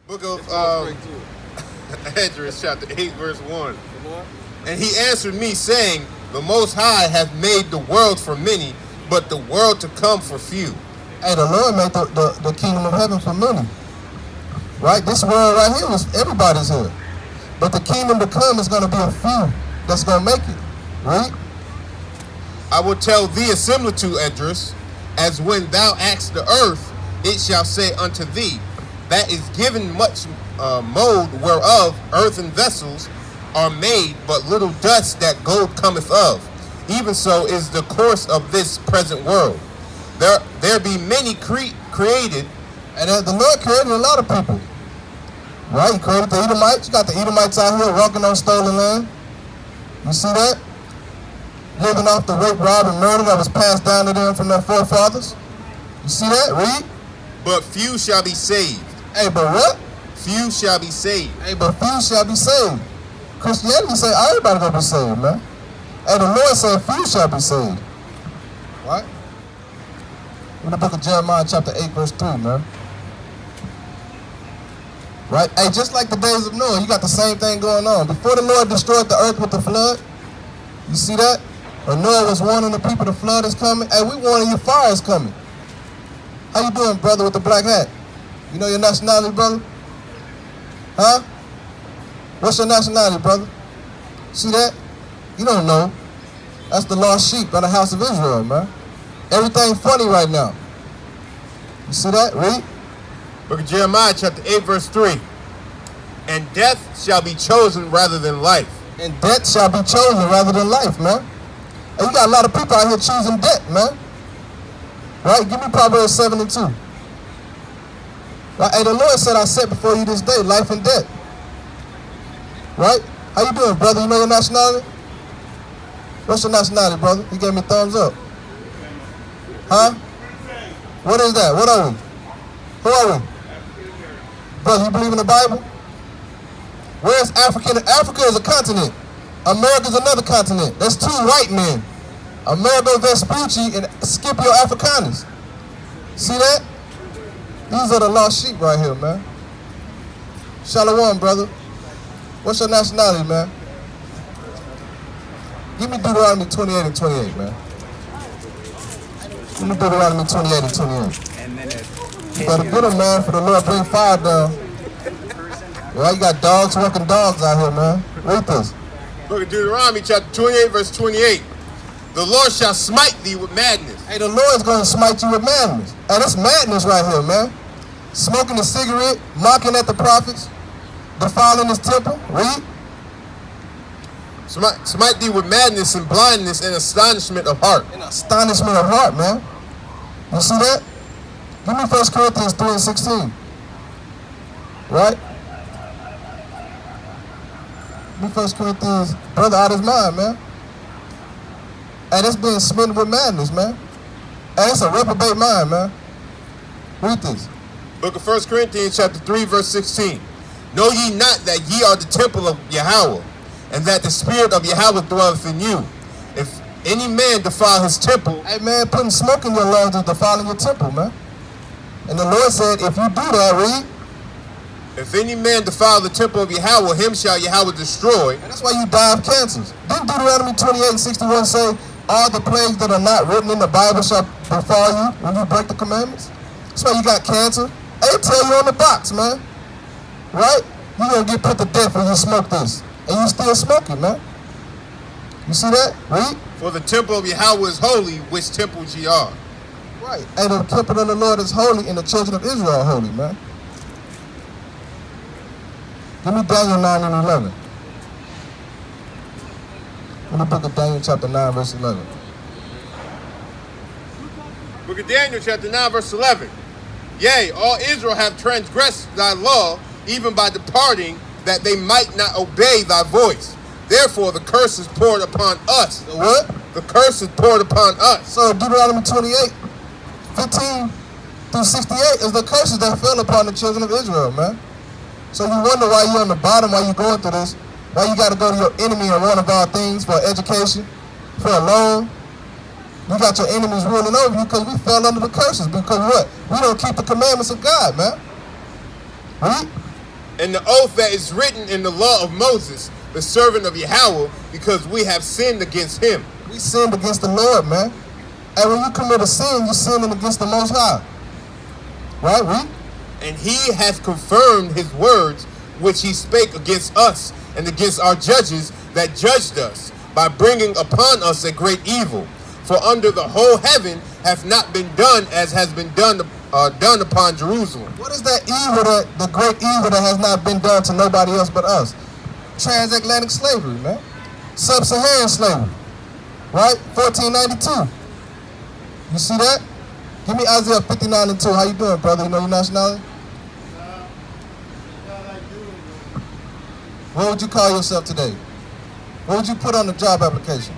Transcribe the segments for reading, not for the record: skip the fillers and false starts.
Book of Esdras, chapter 8, verse 1. And he answered me, saying, the Most High hath made the world for many, but the world to come for few. Hey, the Lord made the kingdom of heaven for many. Right? This world right here was everybody's here. But the kingdom to come is going to be a few that's going to make it. Right? I will tell thee a similitude, Esdras, as when thou askest the earth, it shall say unto thee, that is given much mold whereof earthen vessels are made, but little dust that gold cometh of. Even so is the course of this present world. There be many created, and the Lord created a lot of people. Right? He created the Edomites. You got the Edomites out here walking on stolen land. You see that? Living off the rape, rob, and murder that was passed down to them from their forefathers. You see that? Read. But few shall be saved. Hey, but what? Few shall be saved. Hey, but few shall be saved. Christianity say everybody gonna be saved, man. Hey, the Lord said few shall be saved. Right? In the book of Jeremiah, chapter 8, verse 3, man. Right? Hey, just like the days of Noah, you got the same thing going on. Before the Lord destroyed the earth with the flood, you see that? When Noah was warning the people the flood is coming, hey, we warning you fire is coming. How you doing, brother with the black hat? You know your nationality, brother? Huh? What's your nationality, brother? See that? You don't know. That's the lost sheep of the house of Israel, man. Everything funny right now. You see that? Read. Book of Jeremiah, chapter 8, verse 3. And death shall be chosen rather than life. And death shall be chosen rather than life, man. And you got a lot of people out here choosing death, man. Right? Give me Proverbs 7 and 2. Right? Hey, the Lord said, I set before you this day life and death. Right? How you doing, brother? You know your nationality? What's your nationality, brother? He gave me thumbs up. Huh? What is that? What are we? Who are we? Brother, you believe in the Bible? Where's Africa? Africa is a continent. America is another continent. That's two white men. Amerigo Vespucci and Scipio Africanus. See that? These are the lost sheep right here, man. Shalom, brother. What's your nationality, man? Give me Deuteronomy 28 and 28, man. Give me Deuteronomy 28 and 28. You better get them, man, for the Lord bring fire down. Well, you got dogs working dogs out here, man. Read this. Book of Deuteronomy, chapter 28, verse 28. The Lord shall smite thee with madness. Hey, the Lord's going to smite you with madness. Hey, that's madness right here, man. Smoking a cigarette, mocking at the prophets, defiling his temple. Read. Smite thee with madness and blindness and astonishment of heart. And astonishment of heart, man. You see that? Give me 1 Corinthians 3 and 16. Right? Give me 1 Corinthians, brother out of his mind, man. Hey, that's being smitten with madness, man. Hey, that's a reprobate mind, man. Read this. Book of 1 Corinthians, chapter 3, verse 16. Know ye not that ye are the temple of Yahweh, and that the Spirit of Yahweh dwelleth in you? If any man defile his temple... Hey, man, putting smoke in your lungs is defiling your temple, man. And the Lord said, if you do that, read. If any man defile the temple of Yahweh, him shall Yahweh destroy. And that's why you die of cancers. Didn't Deuteronomy 28 and 61 say, all the plagues that are not written in the Bible shall befall you when you break the commandments? That's why you got cancer. They tell you on the box, man. Right? You're going to get put to death when you smoke this. And you still smoking, man. You see that? Read. For the temple of Yahweh is holy, which temples ye are. Right. And the temple of the Lord is holy, and the children of Israel are holy, man. Give me Daniel 9 and 11. In the book of Daniel, chapter 9, verse 11. Book of Daniel, chapter 9, verse 11. Yea, all Israel have transgressed thy law, even by departing, that they might not obey thy voice. Therefore, the curse is poured upon us. The what? The curse is poured upon us. So Deuteronomy 28, 15 through 68 is the curses that fell upon the children of Israel, man. So you wonder why you're on the bottom, why you're going through this, why you got to go to your enemy and one of our things for education, for a loan. You got your enemies ruling over you because we fell under the curses. Because what? We don't keep the commandments of God, man. Right? And the oath that is written in the law of Moses, the servant of Yahweh, because we have sinned against him. We sinned against the Lord, man. And when you commit a sin, you're sinning against the Most High. Right? Read. And he hath confirmed his words, which he spake against us and against our judges that judged us, by bringing upon us a great evil. For under the whole heaven hath not been done as has been done upon Jerusalem. What is that evil, the great evil that has not been done to nobody else but us? Transatlantic slavery, man. Sub-Saharan slavery. Right? 1492. You see that? Give me Isaiah 59:2. How you doing, brother? You know your nationality? What would you call yourself today? What would you put on the job application?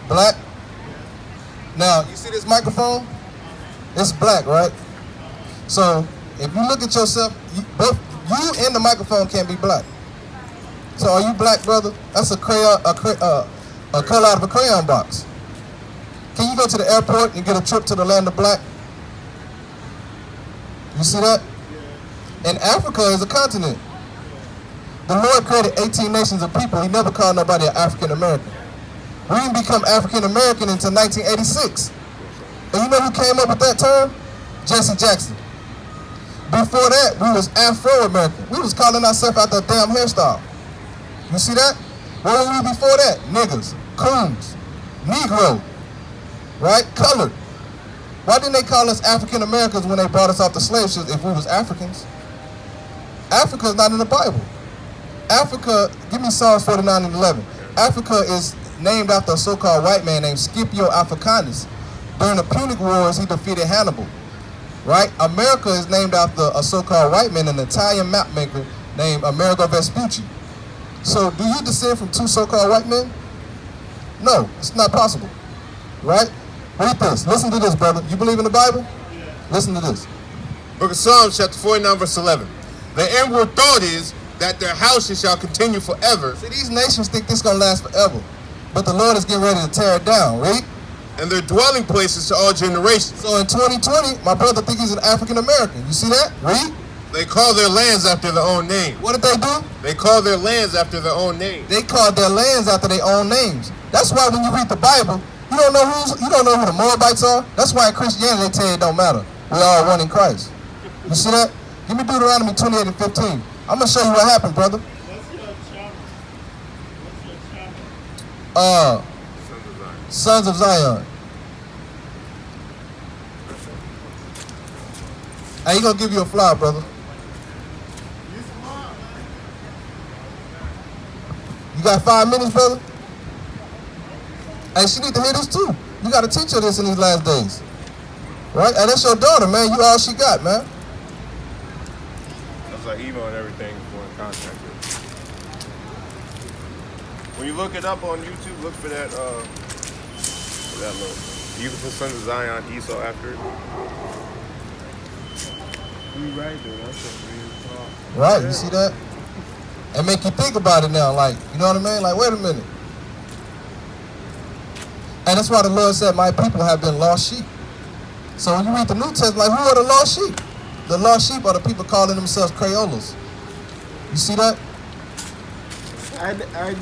Black? Now, you see this microphone? It's black, right? So, if you look at yourself, both you and the microphone can't be black. So, are you black, brother? That's a crayon, a color out of a crayon box. Can you go to the airport and get a trip to the land of black? You see that? And Africa is a continent. The Lord created 18 nations of people. He never called nobody an African American. We didn't become African American until 1986. And you know who came up with that term? Jesse Jackson. Before that, we was Afro-American. We was calling ourselves out the damn hairstyle. You see that? What were we before that? Niggas, coons, Negro, right? Colored. Why didn't they call us African Americans when they brought us off the slave ships if we was Africans? Africa is not in the Bible. Africa, give me Psalms 49:11. Africa is named after a so-called white man named Scipio Africanus. During the Punic Wars, he defeated Hannibal. Right? America is named after a so-called white man, an Italian map maker named Amerigo Vespucci. So, do you descend from two so-called white men? No, it's not possible. Right? Read this. Listen to this, brother. You believe in the Bible? Listen to this. Book of Psalms, chapter 49, verse 11. The inward thought is that their houses shall continue forever. See, these nations think this is going to last forever. But the Lord is getting ready to tear it down, right? And their dwelling places to all generations. So in 2020, my brother thinks he's an African American. You see that? Read. They call their lands after their own name. What did they do? They call their lands after their own name. They called their lands after their own names. That's why when you read the Bible, you don't know who the Moabites are. That's why in Christianity they tell you it don't matter. We're all one in Christ. You see that? Give me Deuteronomy 28:15. I'm gonna show you what happened, brother. What's your chapter? Sons of Zion. Hey, he gonna give you a flower, brother. You got 5 minutes, brother? Hey, she need to hear this too. You gotta teach her this in these last days. Right? Hey, that's your daughter, man. You all she got, man. That's like email and everything for in contact with. When you look it up on YouTube, look for that look. You can put Sons of Zion Esau after it. You right though, that's a real talk. Right, you see that? And make you think about it now, like, you know what I mean? Like, wait a minute. And that's why the Lord said, my people have been lost sheep. So when you read the New Testament, like, who are the lost sheep? The lost sheep are the people calling themselves Crayolas. You see that? I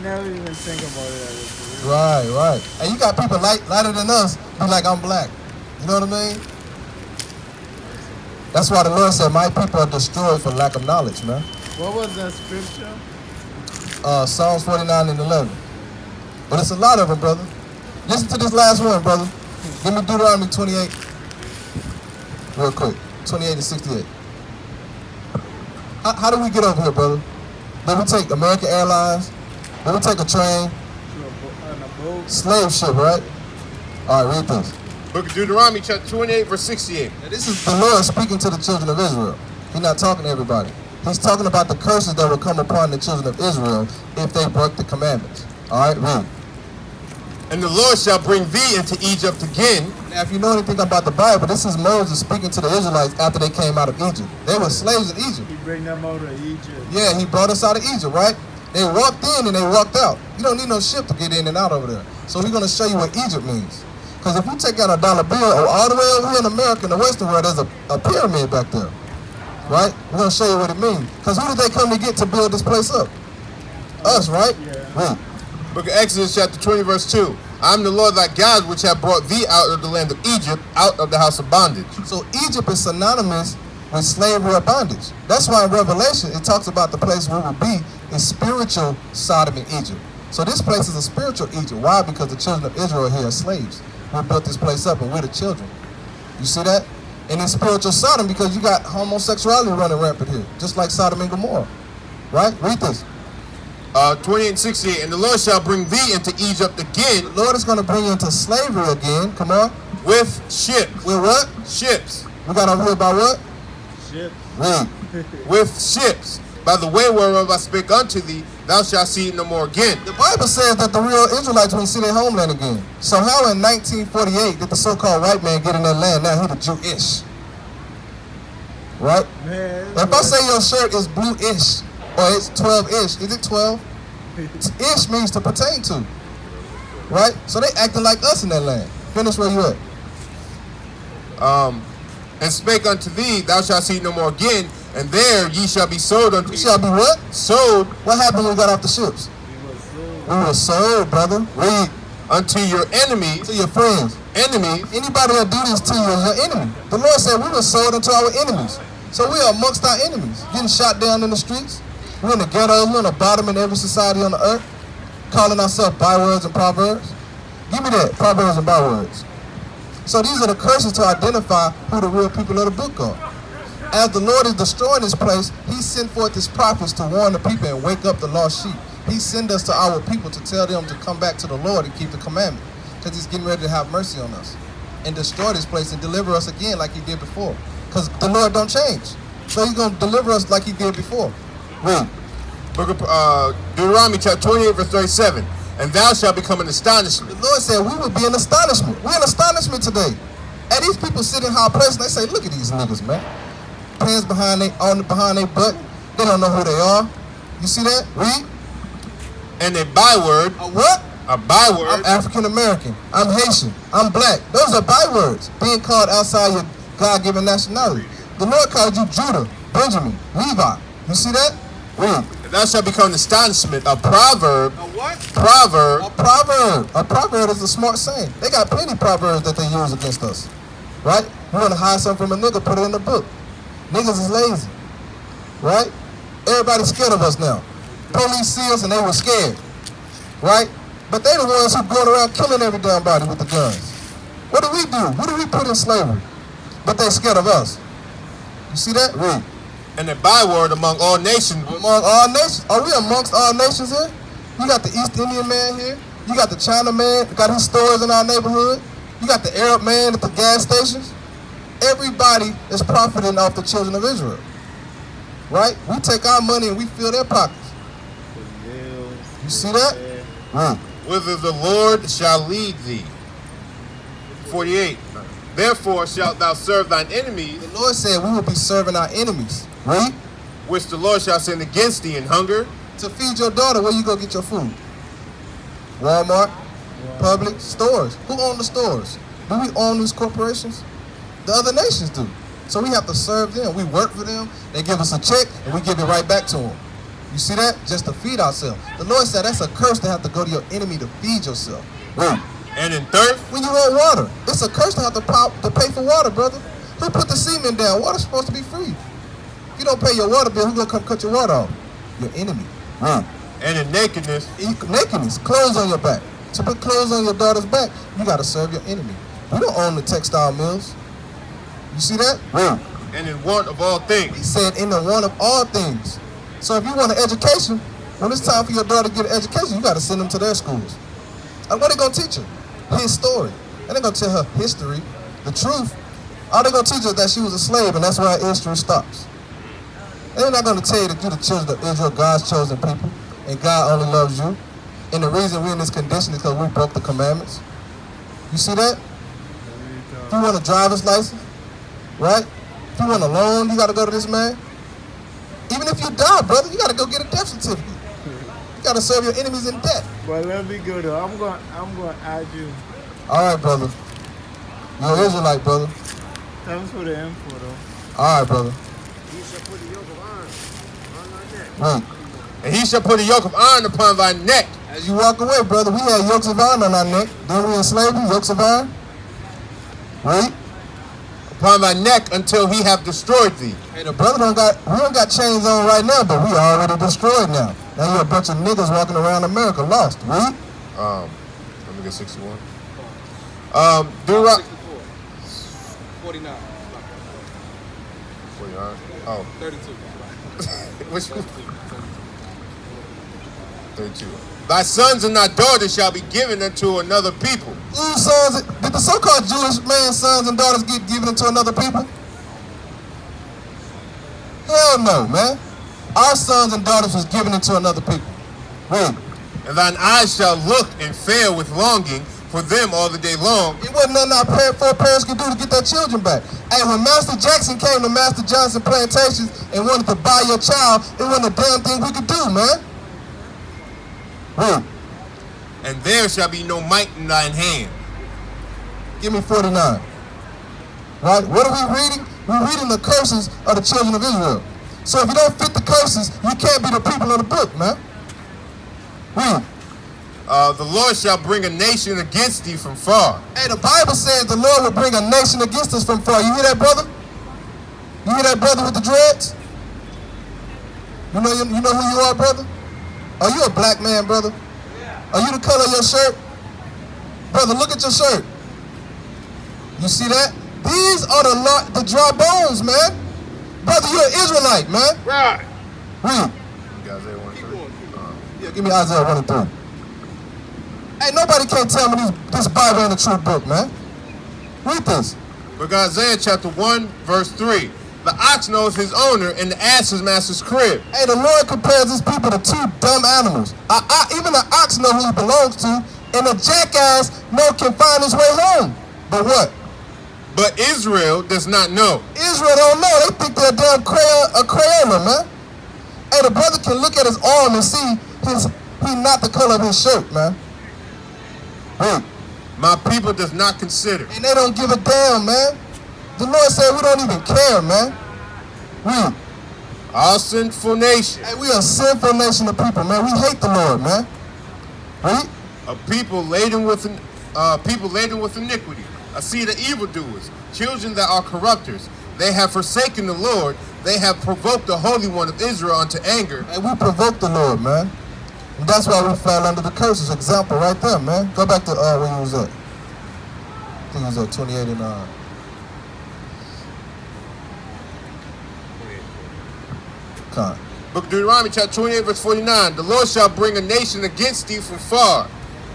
never even think about it. Right. And you got people lighter than us be like, I'm black. You know what I mean? That's why the Lord said, my people are destroyed for lack of knowledge, man. What was that scripture? Psalms 49:11. But it's a lot of them, brother. Listen to this last one, brother. Give me Deuteronomy 28. Real quick. 28-68. How do we get over here, brother? Did we take American Airlines? Did we take a train? On a boat? Slave ship, right? All right, read this. Book of Deuteronomy, chapter 28, verse 68. Now, this is the Lord speaking to the children of Israel. He's not talking to everybody. He's talking about the curses that will come upon the children of Israel if they broke the commandments. All right, read. And the Lord shall bring thee into Egypt again. Now, if you know anything about the Bible, this is Moses speaking to the Israelites after they came out of Egypt. They were slaves in Egypt. He bring them out of Egypt. Yeah, he brought us out of Egypt, right? They walked in and they walked out. You don't need no ship to get in and out over there. So we're going to show you what Egypt means. Because if you take out a dollar bill, all the way over here in America, in the Western world, there's a pyramid back there. Right? We're going to show you what it means. Because who did they come to get to build this place up? Us, right? Yeah. Read. Book of Exodus chapter 20 verse 2. I am the Lord thy God which have brought thee out of the land of Egypt, out of the house of bondage. So Egypt is synonymous with slavery or bondage. That's why in Revelation it talks about the place where we will be is spiritual Sodom and Egypt. So this place is a spiritual Egypt. Why? Because the children of Israel here are slaves. We built this place up and we're the children. You see that? And it's spiritual Sodom because you got homosexuality running rampant here, just like Sodom and Gomorrah. Right? Read this. 28 and 68. And the Lord shall bring thee into Egypt again. The Lord is going to bring you into slavery again. Come on. With ships. With what? Ships. We got over here by what? Ship. Read. With ships. By the way whereof I spake unto thee, thou shalt see it no more again. The Bible says that the real Israelites will see their homeland again. So how in 1948 did the so-called white man get in that land? Now he the Jewish. Right? Man. If I say your shirt is blue-ish, or it's 12-ish, is it 12? Ish means to pertain to. Right? So they acting like us in that land. Finish where you at. And spake unto thee, thou shalt see it no more again, and there ye shall be sold unto We shall be what? sold What happened when we got off the ships? We were sold, brother. Read. unto your enemies, To your friends. enemies, Anybody that do this to you is your enemy. The Lord said we were sold unto our enemies. So we are amongst our enemies, getting shot down in the streets. We're in the ghettos, we're in the bottom in every society on the earth, calling ourselves bywords and proverbs. Give me that, proverbs and bywords. So these are the curses to identify who the real people of the book are. As the Lord is destroying this place, he sent forth his prophets to warn the people and wake up the lost sheep. He sent us to our people to tell them to come back to the Lord and keep the commandment, because he's getting ready to have mercy on us and destroy this place and deliver us again like he did before. Because the Lord don't change. So he's going to deliver us like he did before. Read. book of Deuteronomy chapter 28 verse 37. And thou shalt become an astonishment. The Lord said we would be in astonishment. We're in astonishment today. And these people sit in high places and they say, look at these niggas, man. Pants behind their butt. They don't know who they are. You see that? Read. And a byword, A what? a byword, I'm African American. I'm Haitian. I'm black. Those are bywords being called outside your God-given nationality. The Lord called you Judah, Benjamin, Levi. You see that? Read. and thou shalt become an astonishment, a proverb, A what? proverb, A proverb. A proverb is a smart saying. They got plenty of proverbs that they use against us. Right? You want to hide something from a nigga, put it in the book. Niggas is lazy. Right? Everybody's scared of us now. Police see us and they were scared. Right? But they the ones who going around killing every damn body with the guns. What do we do? Who do we put in slavery? But they scared of us. You see that? Read. and a byword among all nations. Among all nations? Are we amongst all nations here? You got the East Indian man here. You got the China man, got his stores in our neighborhood. You got the Arab man at the gas stations. Everybody is profiting off the children of Israel. Right? We take our money and we fill their pockets. You see that? Whither the Lord shall lead thee. 48. Therefore shalt thou serve thine enemies, The Lord said we will be serving our enemies. Read. which the Lord shall send against thee in hunger, To feed your daughter, where you go get your food? Walmart, Publix, stores. Who own the stores? Do we own these corporations? The other nations do. So we have to serve them. We work for them. They give us a check, and we give it right back to them. You see that? Just to feed ourselves. The Lord said that's a curse to have to go to your enemy to feed yourself. Read. and in thirst, When you want water, it's a curse to have to pay for water, brother. Who put the semen down? Water's supposed to be free. If you don't pay your water bill, who's gonna come cut your water off? Your enemy. and in nakedness, Nakedness, clothes on your back. To put clothes on your daughter's back, you gotta serve your enemy. We don't own the textile mills. You see that? and in want of all He things. said in the one of all things. So if you want an education, when it's time for your daughter to get an education, you gotta send them to their schools. And what are they gonna teach her? His story. And they're gonna tell her history, the truth. All they're gonna teach her is that she was a slave and that's where her history stops. They're not gonna tell you that you're the children of Israel, God's chosen people, and God only loves you. And the reason we're in this condition is because we broke the commandments. You see that? If you want a driver's license, right? If you want a loan, you gotta go to this man. Even if you die, brother, you gotta go get a death certificate. You gotta serve your enemies in debt. But let me go though. I'm going to add you. All right, brother. You're an Israelite, brother. Thanks for the info though. All right, brother. Wait. And he shall put a yoke of iron upon thy neck. As you walk away, brother, we had yokes of iron on our neck. Didn't we enslave you? Yokes of iron? Wait. Upon thy neck until he have destroyed thee. Hey, the brother we don't got chains on right now, but we already destroyed now. Now you're a bunch of niggas walking around America lost. Read. Let me get 61. Deuteronomy 49. 49. Oh. 32. Which 32. Thy sons and thy daughters shall be given unto another people. Whose sons? Did the so-called Jewish man's sons and daughters get given to another people? Hell no, man. Our sons and daughters was given into another people. Read. And thine eyes shall look and fail with longing for them all the day long. It wasn't nothing our foreparents could do to get their children back. Hey, when Master Jackson came to Master Johnson Plantations and wanted to buy your child, it wasn't a damn thing we could do, man. Read. And there shall be no might in thine hand. Give me 49. Right? What are we reading? We're reading the curses of the children of Israel. So if you don't fit the curses, you can't be the people of the book, man. Read. The Lord shall bring a nation against thee from far. Hey, the Bible says the Lord will bring a nation against us from far. You hear that, brother? You hear that, brother with the dreads? You know who you are, brother? Are you a black man, brother? Are you the color of your shirt? Brother, look at your shirt. You see that? These are the dry bones, man. Brother, you're an Israelite, man. Right. Read. Isaiah 1 and 3. Yeah, give me Isaiah 1 and 3. Hey, nobody can't tell me this Bible ain't a true book, man. Read this. Book of Isaiah chapter 1, verse 3. The ox knows his owner, and the ass his master's crib. Hey, the Lord compares his people to two dumb animals. Even the ox know who he belongs to, and a jackass can find his way home. But what? But Israel does not know. Israel don't know. They think they're a damn Crayola, man. Hey, the brother can look at his arm and see he not the color of his shirt, man. Wait. My people does not consider. And they don't give a damn, man. The Lord said we don't even care, man. Read. All sinful nation. Hey, we a sinful nation of people, man. We hate the Lord, man. Read. A people laden with iniquity. A seed of evildoers. Children that are corrupters. They have forsaken the Lord. They have provoked the Holy One of Israel unto anger. Hey, we provoked the Lord, man. And that's why we fell under the curses. Example right there, man. Go back to where you was at. I think it was at 28 and Book of Deuteronomy chapter 28 verse 49. The Lord shall bring a nation against thee from far,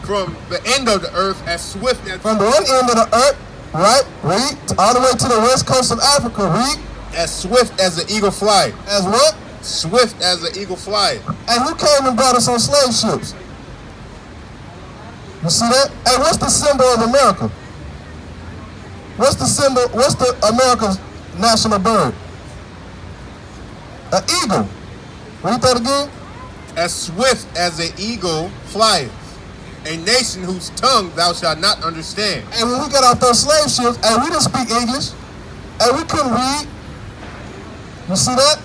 from the end of the earth, as swift as... From the one end of the earth, right? Read. All the way to the west coast of Africa. Read. As swift as the eagle flieth. As what? Swift as the eagle flieth. And who came and brought us on slave ships? You see that? Hey, what's the symbol of America? What's the America's national bird? An eagle. Read that again. As swift as an eagle flieth. A nation whose tongue thou shalt not understand. And when we got off those slave ships, and we didn't speak English, and we couldn't read. You see that?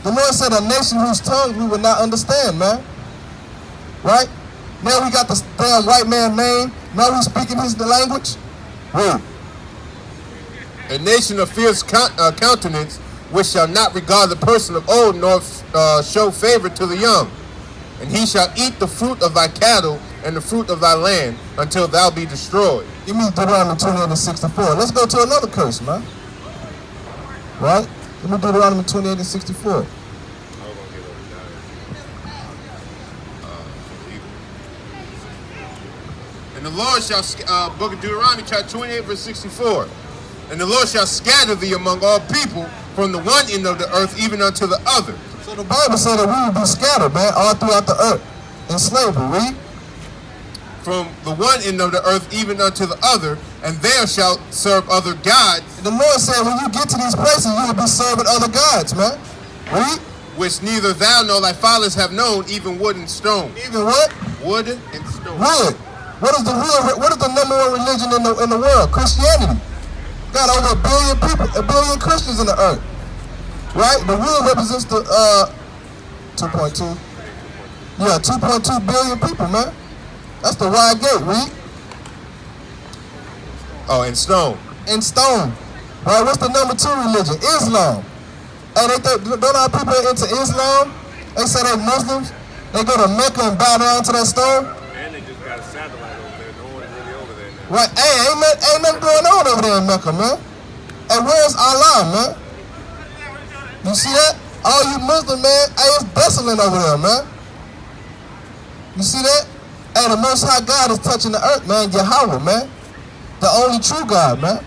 The Lord said a nation whose tongue we would not understand, man. Right? Now we got the damn white man name. Now we speaking his language. Read. A nation of fierce countenance, which shall not regard the person of old, nor show favor to the young. And he shall eat the fruit of thy cattle and the fruit of thy land until thou be destroyed. Give me Deuteronomy 28 and 64. Let's go to another curse, man. Right? Give me Deuteronomy 28 and 64. And the Lord shall, book of Deuteronomy chapter 28 verse 64. And the Lord shall scatter thee among all people from the one end of the earth even unto the other. So the Bible said that we would be scattered, man, all throughout the earth in slavery. Read. From the one end of the earth even unto the other, and there shall serve other gods. The Lord said when you get to these places, you will be serving other gods, man. Read. Which neither thou nor thy fathers have known, even wood and stone. Even what? Wood and stone. Wood. What is the number one religion in the world? Christianity. Got over 1 billion people, 1 billion Christians in the earth. right? The wood represents the 2.2. Yeah, 2.2 billion people, man. That's the wide gate, read. Oh, in stone. In stone. Right, what's the number 2 religion? Islam. And don't our people into Islam? They say they're Muslims. They go to Mecca and bow down to that stone. And they just got a satellite over there. No one's really over there now. Right, hey, ain't nothing going on over there in Mecca, man. And where's Allah, man? You see that? All you Muslim, man, hey, it's desolate over there, man. You see that? Hey, the Most High God is touching the earth, man. Yahweh, man. The only true God, man.